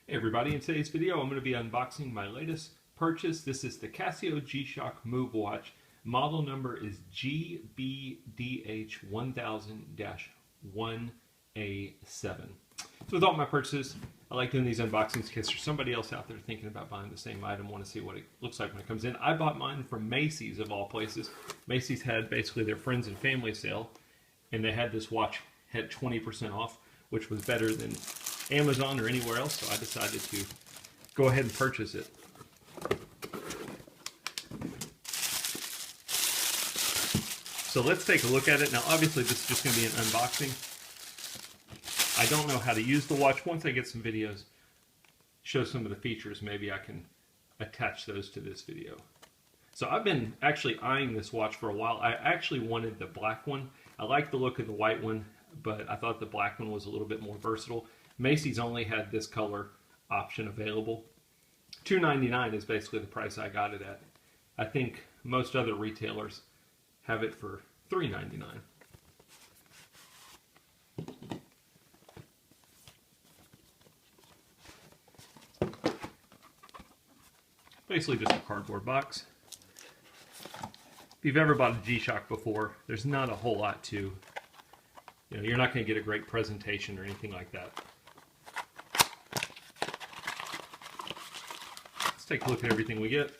Hey everybody, in today's video I'm going to be unboxing my latest purchase. This is the Casio G-Shock Move Watch. Model number is GBDH1000-1A7. So with all my purchases, I like doing these unboxings in case there's somebody else out there thinking about buying the same item, want to see what it looks like when it comes in. I bought mine from Macy's of all places. Macy's had basically their friends and family sale, and they had this watch had 20% off, which was better than Amazon or anywhere else, so I decided to go ahead and purchase it. So let's take a look at it. Now obviously this is just going to be an unboxing. I don't know how to use the watch. Once I get some videos, show some of the features, maybe I can attach those to this video. So I've been actually eyeing this watch for a while. I actually wanted the black one. I like the look of the white one, but I thought the black one was a little bit more versatile. Macy's only had this color option available. $2.99 is basically the price I got it at. I think most other retailers have it for $3.99. Basically just a cardboard box. If you've ever bought a G-Shock before, there's not a whole lot to, you're not going to get a great presentation or anything like that. Let's take a look at everything we get.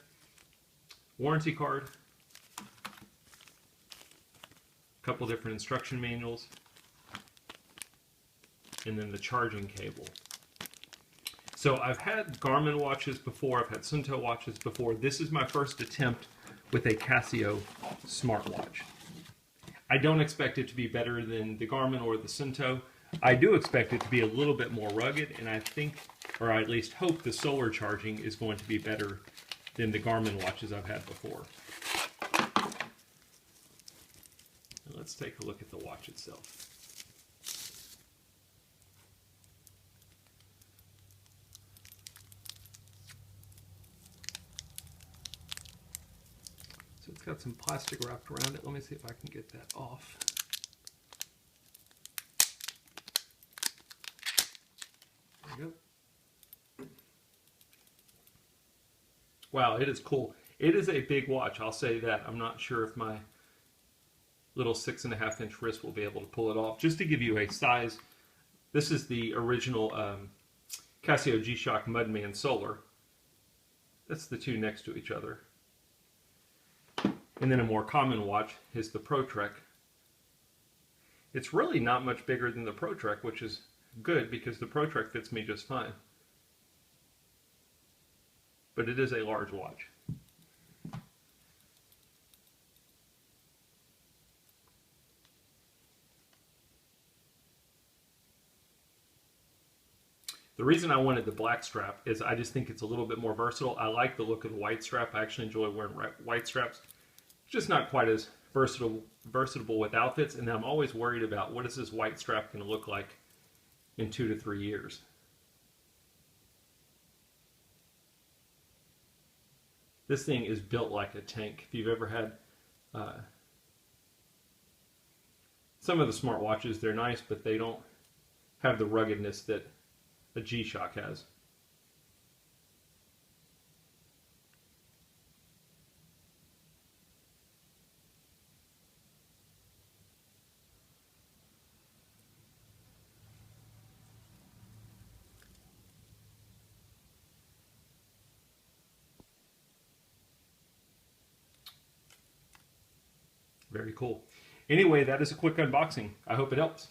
Warranty card, a couple different instruction manuals, and then the charging cable. So I've had Garmin watches before, I've had Suunto watches before. This is my first attempt with a Casio smartwatch. I don't expect it to be better than the Garmin or the Suunto. I do expect it to be a little bit more rugged, and I think, or I at least hope, the solar charging is going to be better than the Garmin watches I've had before. Now let's take a look at the watch itself. So it's got some plastic wrapped around it. Let me see if I can get that off. There you go. Wow, it is cool. It is a big watch, I'll say that. I'm not sure if my little 6.5-inch wrist will be able to pull it off. Just to give you a size, this is the original Casio G-Shock Mudman Solar. That's the two next to each other. And then a more common watch is the Pro Trek. It's really not much bigger than the Pro Trek, which is good because the Pro Trek fits me just fine. But it is a large watch. The reason I wanted the black strap is I just think it's a little bit more versatile. I like the look of the white strap. I actually enjoy wearing white straps. It's just not quite as versatile with outfits, and I'm always worried about what is this white strap going to look like in 2 to 3 years. This thing is built like a tank. If you've ever had some of the smartwatches, they're nice, but they don't have the ruggedness that a G-Shock has. Very cool. Anyway, that is a quick unboxing. I hope it helps.